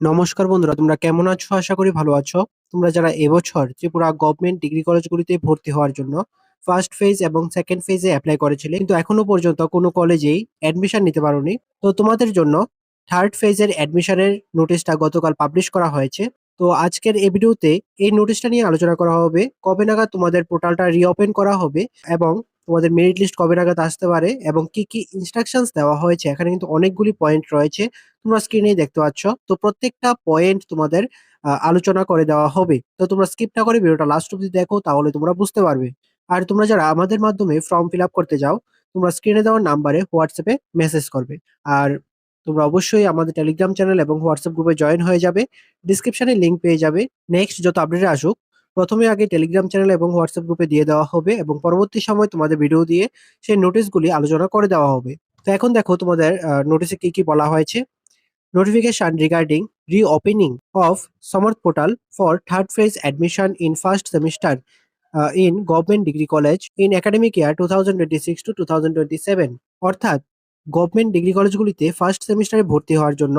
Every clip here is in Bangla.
নমস্কার বন্ধুরা, তোমরা কেমন আছো? আশা করি ভালো আছো। তোমরা যারা এবছর ত্রিপুরা গভর্নমেন্ট ডিগ্রি কলেজগুলিতে ভর্তি হওয়ার জন্য ফার্স্ট ফেজ এবং সেকেন্ড ফেজে অ্যাপ্লাই করেছিলে, কিন্তু এখনো পর্যন্ত কোনো কলেজেই অ্যাডমিশন নিতে পারোনি, তো তোমাদের জন্য থার্ড ফেজের অ্যাডমিশনের নোটিশটা গতকাল পাবলিশ করা হয়েছে। তো আজকের এই ভিডিওতে এই নোটিশটা নিয়ে আলোচনা করা হবে, কবে নাগাদ তোমাদের পোর্টালটা রিওপেন করা হবে এবং তোমাদের মেরিট লিস্ট কবে নাগাদ আসতে পারে এবং কি কি ইনস্ট্রাকশনস দেওয়া হয়েছে। এখানে কিন্তু অনেকগুলি পয়েন্ট রয়েছে, তোমরা স্ক্রিনেই দেখতে পাচ্ছ। তো প্রত্যেকটা পয়েন্ট তোমাদের আলোচনা করে দেওয়া হবে। তো তোমরা স্কিপ না করে ভিডিওটা লাস্ট অব্দি দেখো, তাহলে তোমরা বুঝতে পারবে। আর তোমরা যারা আমাদের মাধ্যমে ফর্ম ফিল আপ করতে যাও, তোমরা স্ক্রিনে দেওয়া নাম্বারে হোয়াটসঅ্যাপে মেসেজ করবে। আর তোমরা অবশ্যই আমাদের টেলিগ্রাম চ্যানেল এবং হোয়াটসঅ্যাপ গ্রুপে জয়েন হয়ে যাবে। ডিসক্রিপশনে লিংক পেয়ে যাবে। নেক্সট যত আপডেট আসুক, প্রথমে আগে টেলিগ্রাম চ্যানেল এবং হোয়াটসঅ্যাপ গ্রুপে দিয়ে দেওয়া হবে এবং পরবর্তী সময় তোমাদের ভিডিও দিয়ে সেই নোটিশগুলি আলোচনা করে দেওয়া হবে। তো এখন দেখো তোমাদের নোটিশে কি কি বলা হয়েছে। Notification regarding reopening of Samarth portal for third phase admission in first semester in Government Degree College in academic year 2026 to 2027। অর্থাৎ গভর্নমেন্ট ডিগ্রি কলেজগুলিতে ফার্স্ট সেমিস্টারে ভর্তি হওয়ার জন্য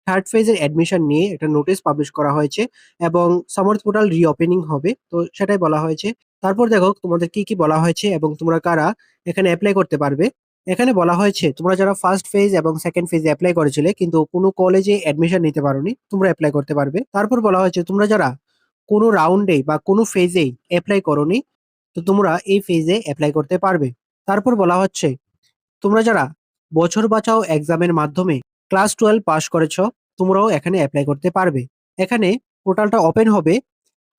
থার্ড ফেজের অ্যাডমিশন নিয়ে একটা নোটিশ পাবলিশ করা হয়েছে এবং সামার্থ পোর্টাল রিওপেনিং হবে, তো সেটাই বলা হয়েছে। তারপর দেখো তোমাদের কি কি বলা হয়েছে এবং তোমরা কারা এখানে অ্যাপ্লাই করতে পারবে। এখানে বলা হয়েছে তোমরা যারা ফার্স্ট ফেজ এবং সেকেন্ড ফেজে অ্যাপ্লাই করেছিলে কিন্তু কোনো কলেজে অ্যাডমিশন নিতে পারোনি, তোমরা অ্যাপ্লাই করতে পারবে। তারপর বলা হয়েছে তোমরা যারা কোনো রাউন্ডে বা কোনো ফেজেই অ্যাপ্লাই করোনি, তো তোমরা এই ফেজে অ্যাপ্লাই করতে পারবে। তারপর বলা হচ্ছে তোমরা যারা বছর বাঁচাও এক্সামের মাধ্যমে ক্লাস 12 পাস করেছো, তোমরাও এখানে অ্যাপ্লাই করতে পারবে। এখানে পোর্টালটা ওপেন হবে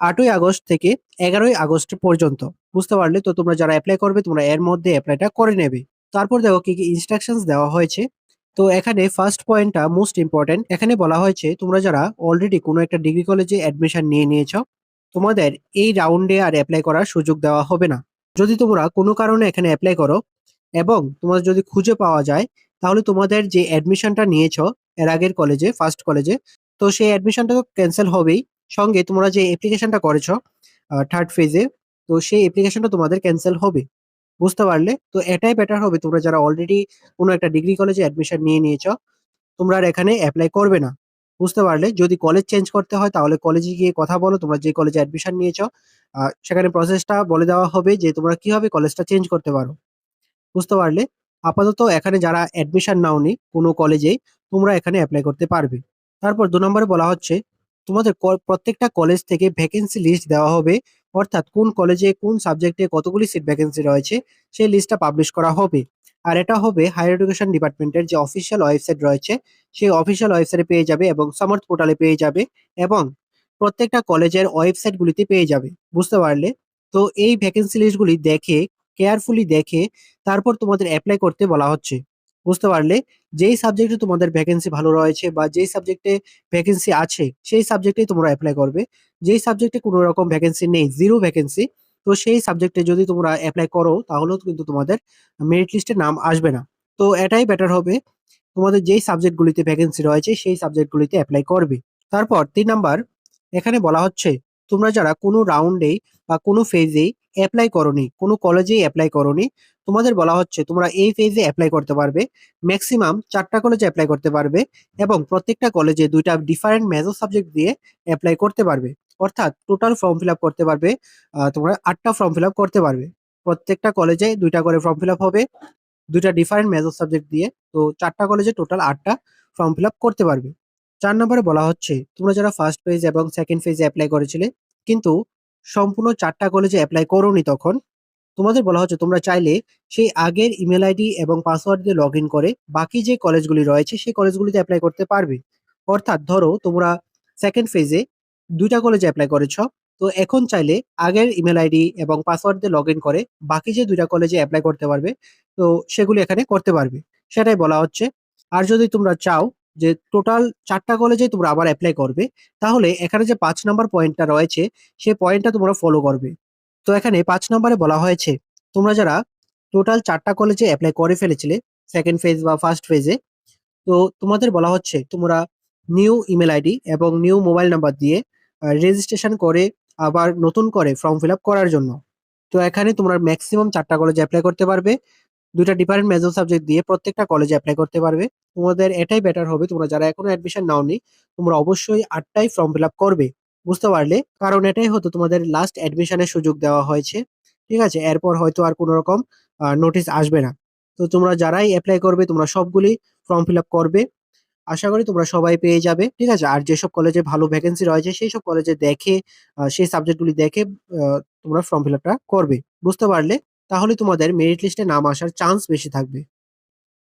8ই আগস্ট থেকে 11ই আগস্ট পর্যন্ত। বুঝতে পারলে? তো তোমরা যারা এপ্লাই করবে তোমরা এর মধ্যে এপ্লাইটা করে নেবে। তারপর দেখো কি কি ইনস্ট্রাকশনস দেওয়া হয়েছে। তো এখানে ফার্স্ট পয়েন্টটা মোস্ট ইম্পর্টেন্ট। এখানে বলা হয়েছে তোমরা যারা অলরেডি কোনো একটা ডিগ্রি কলেজে অ্যাডমিশন নিয়ে নিয়েছো, তোমাদের এই রাউন্ডে আর অ্যাপ্লাই করার সুযোগ দেওয়া হবে না। যদি তোমরা কোনো কারণে এখানে অ্যাপ্লাই করো এবং তোমাদের যদি খুঁজে পাওয়া যায়, তাহলে তোমাদের যে অ্যাডমিশনটা নিয়েছো এর আগের কলেজে, ফার্স্ট কলেজে, তো সেই অ্যাডমিশনটা তো ক্যান্সেল হবেই। সঙ্গে তোমরা যে অ্যাপ্লিকেশনটা করেছো থার্ড ফেজে, তো সেই অ্যাপ্লিকেশনটা তোমাদের ক্যান্সেল হবে। বুঝতে পারলে? তো এটাই বেটার হবে, তোমরা যারা অলরেডি কোনো একটা ডিগ্রি কলেজে অ্যাডমিশন নিয়ে নিয়েছো, তোমরা আর এখানে অ্যাপ্লাই করবে না। বুঝতে পারলে? যদি কলেজ চেঞ্জ করতে হয় তাহলে কলেজে গিয়ে কথা বলো, তোমরা যে কলেজে অ্যাডমিশন নিয়েছো সেখানে প্রসেসটা বলে দেওয়া হবে যে তোমরা কিভাবে কলেজটা চেঞ্জ করতে পারো। বুঝতে পারলে? আপাতত এখানে যারা অ্যাডমিশন নাওনি কোনো কলেজে, তোমরা এখানে এপ্লাই করতে পারবে। তারপর ২ নম্বরে বলা হচ্ছে তোমাদের প্রত্যেকটা কলেজ থেকে ভ্যাকেন্সি লিস্ট দেওয়া হবে। অর্থাৎ কোন কলেজে কোন সাবজেক্টে কতগুলি সিট ভ্যাকেন্সি রয়েছে সেই লিস্টটা পাবলিশ করা হবে। আর এটা হবে হায়ার এডুকেশন ডিপার্টমেন্টের যে অফিসিয়াল ওয়েবসাইট রয়েছে, সেই অফিসিয়াল ওয়েবসাইটে পেয়ে যাবে এবং সামার্থ পোর্টালে পেয়ে যাবে এবং প্রত্যেকটা কলেজের ওয়েবসাইটগুলিতে পেয়ে যাবে। বুঝতে পারলে? তো এই ভ্যাকেন্সি লিস্টগুলি দেখে, কেয়ারফুলি দেখে তারপর তোমাদের এপ্লাই করতে বলা হচ্ছে। বুঝতে পারলে? যেই সাবজেক্টে তোমাদের ভ্যাকেন্সি ভালো রয়েছে বা যেই সাবজেক্টে ভ্যাকেন্সি আছে, সেই সাবজেক্টেই তোমরা এপ্লাই করবে। যেই সাবজেক্টে কোনো রকম ভ্যাকেন্সি নেই, 0 ভ্যাকেন্সি, তো সেই সাবজেক্টে যদি তোমরা এপ্লাই করো তাহলেও কিন্তু তোমাদের মেরিট লিস্টে নাম আসবে না। তো এটাই বেটার হবে, তোমাদের যেই সাবজেক্টগুলিতে ভ্যাকেন্সি রয়েছে সেই সাবজেক্টগুলিতে এপ্লাই করবে। তারপর ৩ নাম্বার, এখানে বলা হচ্ছে তোমরা যারা কোনো রাউন্ডেই বা কোনো ফেজেই এপ্লাই করোনি, কোনো কলেজেই এপ্লাই করোনি, তোমাদের বলা হচ্ছে তোমরা এই ফেজে এপ্লাই করতে পারবে। ম্যাক্সিমাম ৪ টা কলেজে এপ্লাই করতে পারবে এবং প্রত্যেকটা কলেজে ২ টা ডিফারেন্ট মেজর সাবজেক্ট দিয়ে এপ্লাই করতে পারবে। অর্থাৎ টোটাল ফর্ম ফিল আপ করতে পারবে, তোমরা ৮ টা ফর্ম ফিল আপ করতে পারবে। প্রত্যেকটা কলেজে ২ টা করে ফর্ম ফিল আপ হবে, ২ টা ডিফারেন্ট মেজর সাবজেক্ট দিয়ে। তো ৪ টা কলেজে টোটাল ৮ টা ফর্ম ফিল আপ করতে পারবে। ৪ নম্বরে বলা হচ্ছে তোমরা যারা ফার্স্ট ফেজ এবং সেকেন্ড ফেজে এপ্লাই করেছিলে কিন্তু সম্পূর্ণ ৪ টা কলেজে এপ্লাই করোনি, তখন তোমাদের বলা হচ্ছে তোমরা চাইলে সেই আগের ইমেল আইডি এবং পাসওয়ার্ড দিয়ে লগইন করে বাকি যে কলেজগুলি রয়েছে সেই কলেজগুলিতে এপ্লাই করতে পারবে। অর্থাৎ ধরো তোমরা সেকেন্ড ফেজে ২ টা কলেজে এপ্লাই করেছো, তো এখন চাইলে আগের ইমেল আইডি এবং পাসওয়ার্ড দিয়ে লগইন করে বাকি যে ২ টা কলেজে এপ্লাই করতে পারবে, তো সেগুলি এখানে করতে পারবে। সেটাই বলা হচ্ছে। আর যদি তোমরা চাও যে টোটাল ৪ টা কলেজেই তোমরা আবার এপ্লাই করবে, তাহলে এখানে যে ৫ নাম্বার পয়েন্টটা রয়েছে সেই পয়েন্টটা তোমরা ফলো করবে। তো এখানে ৫ নম্বরে বলা হয়েছে তোমরা যারা টোটাল ৪ টা কলেজে এপ্লাই করে ফেলেছিলে সেকেন্ড ফেজ বা ফার্স্ট ফেজে, তো তোমাদের বলা হচ্ছে তোমরা নিউ ইমেল আইডি এবং নিউ মোবাইল নাম্বার দিয়ে রেজিস্ট্রেশন করে আবার নতুন করে ফর্ম ফিল আপ করার জন্য। তো এখানে তোমরা ম্যাক্সিমাম ৪ টা কলেজে এপ্লাই করতে পারবে। 2টা ডিফারেন্ট মেজর সাবজেক্ট দিয়ে প্রত্যেকটা কলেজে অ্যাপ্লাই করতে পারবে। তোমাদের এটাই বেটার হবে, তোমরা যারা এখনো অ্যাডমিশন নাওনি তোমরা অবশ্যই 8টাই ফর্ম ফিল আপ করবে। বুঝতে পারলে? কারণ এটাই হতো তোমাদের লাস্ট অ্যাডমিশনের সুযোগ দেওয়া হয়েছে। ঠিক আছে? এরপর হয়তো আর কোনো রকম নোটিশ আসবে না। তো তোমরা যারাই অ্যাপ্লাই করবে তোমরা সবগুলি ফর্ম ফিল আপ করবে। আশা করি তোমরা সবাই পেয়ে যাবে। ঠিক আছে? আর যেসব কলেজে ভালো ভ্যাকেন্সি রয়েছে সেই সব কলেজে দেখে সেই সাবজেক্টগুলি দেখে তোমরা ফর্ম ফিল আপটা করবে। বুঝতে পারলে? তাহলে তোমাদের মেরিট লিস্টে নাম আসার চান্স বেশি থাকবে।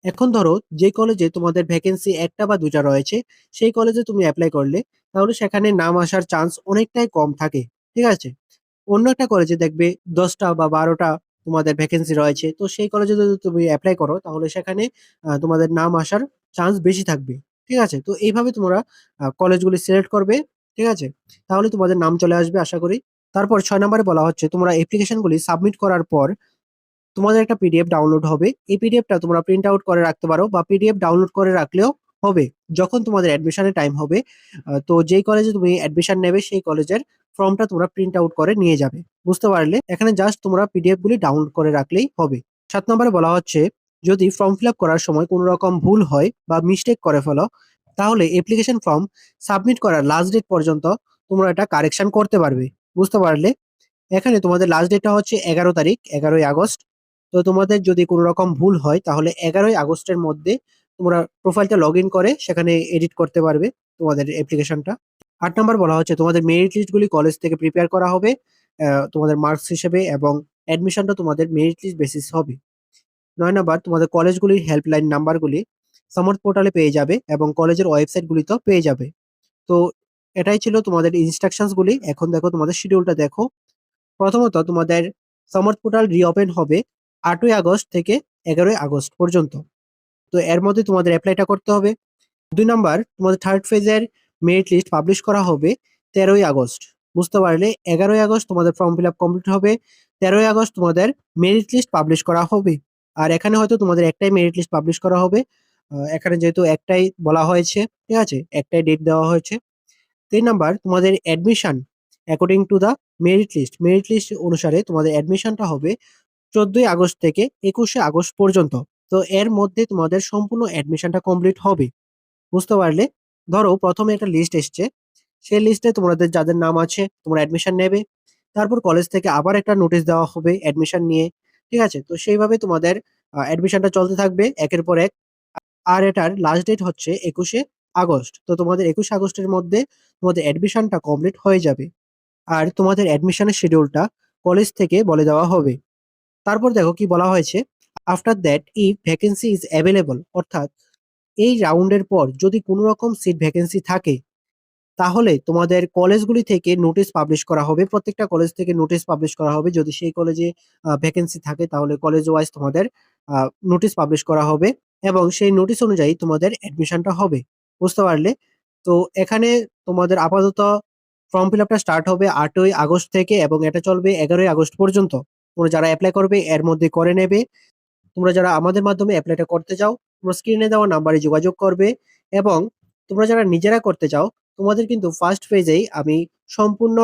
এখন ধরো যে কলেজে তোমাদের ভ্যাকেন্সি 1টা বা 2টা রয়েছে, সেই কলেজে তুমি এপ্লাই করলে তাহলে সেখানে নাম আসার চান্স অনেকটাই কম থাকে। ঠিক আছে? অন্য একটা কলেজে দেখবে 10টা বা 12টা তোমাদের ভ্যাকেন্সি রয়েছে। তো সেই কলেজে যদি তুমি এপ্লাই করো তাহলে সেখানে তোমাদের নাম আসার চান্স বেশি থাকবে। ঠিক আছে? তো এইভাবে তোমরা কলেজগুলি সিলেক্ট করবে। ঠিক আছে? তাহলে তোমাদের নাম চলে আসবে আশা করি। তারপর 6 নম্বরে বলা হচ্ছে তোমরা অ্যাপ্লিকেশনগুলি সাবমিট করার পর তোমাদের একটা পিডিএফ ডাউনলোড হবে। এই পিডিএফটা তোমরা প্রিন্ট আউট করে রাখতে পারো বা পিডিএফ ডাউনলোড করে রাখলেও হবে। যখন তোমাদের অ্যাডমিশনের টাইম হবে তো যেই কলেজে তুমি অ্যাডমিশন নেবে সেই কলেজের ফর্মটা তোমরা প্রিন্ট আউট করে নিয়ে যাবে। বুঝতে পারলে? এখানে জাস্ট তোমরা পিডিএফ গুলি ডাউনলোড করে রাখলেই হবে। 7 নম্বরে বলা হচ্ছে যদি ফর্ম ফিল আপ করার সময় কোনো রকম ভুল হয় বা মিস্টেক করে ফেলো তাহলে অ্যাপ্লিকেশন ফর্ম সাবমিট করার লাস্ট ডেট পর্যন্ত তোমরা এটা কারেকশন করতে পারবে। বুঝতে পারলে? এখানে তোমাদের লাস্ট ডেটটা হচ্ছে 11 তারিখ, 11ই আগস্ট। তো তোমাদের যদি কোনো রকম ভুল হয় তাহলে 11ই আগস্টের মধ্যে তোমরা প্রোফাইলটা লগ ইন করে সেখানে এডিট করতে পারবে তোমাদের অ্যাপ্লিকেশনটা। 8 নম্বর বলা হচ্ছে তোমাদের মেরিট লিস্ট গুলি কলেজ থেকে প্রিপেয়ার করা হবে তোমাদের মার্কস হিসেবে এবং অ্যাডমিশনটা তোমাদের মেরিট লিস্ট বেসিস হবে। 9 নম্বর তোমাদের কলেজগুলির হেল্পলাইন নাম্বারগুলি সমর্থ পোর্টালে পেয়ে যাবে এবং কলেজের ওয়েবসাইট গুলিতেও পেয়ে যাবে। তো এটাই ছিল তোমাদের ইনস্ট্রাকশনস গুলি। এখন দেখো তোমাদের শিডিউলটা দেখো। প্রথমত তোমাদের সমর্থ পোর্টাল রিওপেন হবে 8ই আগস্ট থেকে 11ই আগস্ট পর্যন্ত। তো এর মধ্যে তোমাদের অ্যাপ্লাইটা করতে হবে। 2 নম্বর তোমাদের থার্ড ফেজের মেরিট লিস্ট পাবলিশ করা হবে 13ই আগস্ট। বুঝতে পারলে? 11ই আগস্ট তোমাদের ফর্ম ফিল আপ কমপ্লিট হবে। 13ই আগস্ট তোমাদের মেরিট লিস্ট পাবলিশ করা হবে। আর এখানে হয়তো তোমাদের একটাই মেরিট লিস্ট পাবলিশ করা হবে। এখানে যেহেতু একটাই বলা হয়েছে, ঠিক আছে? একটাই ডেট দেওয়া হয়েছে। 3 নম্বর তোমাদের admission according to the merit list অনুসারে তোমাদের অ্যাডমিশনটা হবে 14ই আগস্ট থেকে 21শে আগস্ট পর্যন্ত। তো এর মধ্যে তোমাদের সম্পূর্ণ অ্যাডমিশনটা কমপ্লিট হবে। বুঝতে পারলে? ধরো প্রথমে একটা লিস্ট এসছে, সেই লিস্টে তোমাদের যাদের নাম আছে তোমরা অ্যাডমিশন নেবে। তারপর কলেজ থেকে আবার একটা নোটিশ দেওয়া হবে অ্যাডমিশন নিয়ে। ঠিক আছে? তো সেইভাবে তোমাদের অ্যাডমিশনটা চলতে থাকবে একের পর এক। আর এটার লাস্ট ডেট হচ্ছে 21শে আগস্ট। তো তোমাদের 21শে আগস্টের মধ্যে তোমাদের অ্যাডমিশনটা কমপ্লিট হয়ে যাবে। আর তোমাদের অ্যাডমিশনের শিডিউলটা কলেজ থেকে বলে দেওয়া হবে। তারপর দেখো কি বলা হয়েছে, after that if vacancy is available, অর্থাৎ এই রাউন্ডের পর যদি কোনো রকম সিট ভ্যাকেন্সি থাকে তাহলে তোমাদের কলেজগুলি থেকে নোটিশ পাবলিশ করা হবে। প্রত্যেকটা কলেজ থেকে নোটিশ পাবলিশ করা হবে। যদি সেই কলেজে ভ্যাকেন্সি থাকে তাহলে কলেজ ওয়াইজ তোমাদের নোটিশ পাবলিশ করা হবে এবং সেই নোটিশ অনুযায়ী তোমাদের অ্যাডমিশনটা হবে। বুঝতে পারলে? তো এখানে তোমাদের আপাতত ফর্ম ফিল আপটা স্টার্ট হবে 8ই আগস্ট থেকে এবং এটা চলবে 11ই আগস্ট পর্যন্ত। তোমরা যারা অ্যাপ্লাই করবে এর মধ্যে করে নেবে। তোমরা যারা আমাদের মাধ্যমে অ্যাপ্লাইটা করতে চাও তোমরা স্ক্রিনে দেওয়া নাম্বারে যোগাযোগ করবে এবং তোমরা যারা নিজেরা করতে চাও তোমাদের কিন্তু ফার্স্ট ফেজেই আমি সম্পূর্ণ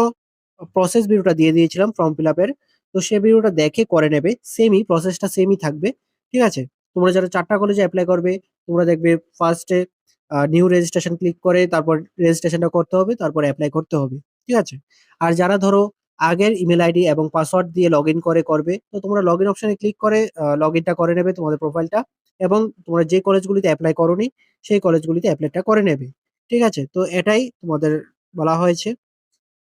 প্রসেস ভিডিওটা দিয়ে দিয়েছিলাম ফর্ম ফিল আপের। তো সেই ভিডিওটা দেখে করে নেবে। প্রসেসটা সেমই থাকবে। ঠিক আছে? তোমরা যারা 4টা কলেজে অ্যাপ্লাই করবে তোমরা দেখবে ফার্স্টে নিউ রেজিস্ট্রেশন ক্লিক করে তারপর রেজিস্ট্রেশনটা করতে হবে, তারপর অ্যাপ্লাই করতে হবে। ঠিক আছে? আর যারা ধরো আগের ইমেল আইডি এবং পাসওয়ার্ড দিয়ে লগ ইন করে করবে তো তোমরা লগ ইন অপশনে ক্লিক করে লগ ইনটা করে নেবে তোমাদের প্রোফাইলটা এবং তোমরা যে কলেজগুলিতে অ্যাপ্লাই করোনি সেই কলেজগুলিতে অ্যাপ্লাইটা করে নেবে। ঠিক আছে? তো এটাই তোমাদের বলা হয়েছে।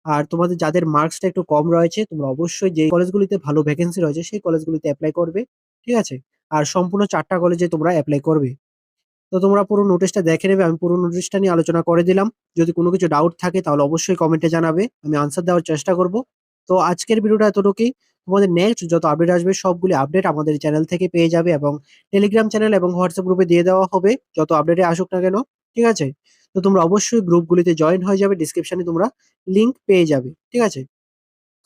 আর তোমাদের যাদের মার্কসটা একটু কম রয়েছে তোমরা অবশ্যই যে কলেজগুলিতে ভালো ভ্যাকেন্সি রয়েছে সেই কলেজগুলিতে অ্যাপ্লাই করবে। ঠিক আছে? আর সম্পূর্ণ 4টা কলেজে তোমরা অ্যাপ্লাই করবে। তো তোমরা পুরো নোটিশটা দেখে নেবে। আমি পুরো নোটিশটা নিয়ে আলোচনা করে দিলাম। যদি কোনো কিছু ডাউট থাকে তাহলে অবশ্যই কমেন্টে জানাবে। আমি আনসার দেওয়ার চেষ্টা করব। তো আজকের ভিডিওটা এতটুকুই। তোমাদের নেক্সট যত আপডেট আসবে সবগুলি আপডেট আমাদের চ্যানেল থেকে পেয়ে যাবে এবং টেলিগ্রাম চ্যানেল এবং হোয়াটসঅ্যাপ গ্রুপে দিয়ে দেওয়া হবে যত আপডেটে আসুক না কেন। ঠিক আছে? তো তোমরা অবশ্যই গ্রুপগুলিতে জয়েন হয়ে যাবে। ডেসক্রিপশনে তোমরা লিংক পেয়ে যাবে। ঠিক আছে?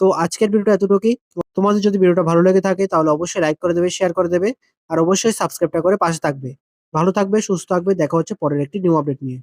তো আজকের ভিডিওটা এতটুকুই। তোমাদের যদি ভিডিওটা ভালো লেগে থাকে তাহলে অবশ্যই লাইক করে দেবে, শেয়ার করে দেবে। আর অবশ্যই সাবস্ক্রাইবটা করে পাশে থাকবে। ভালো থাকবে, সুস্থ থাকবে। দেখা হচ্ছে পরের একটি নিউ আপডেট নিয়ে।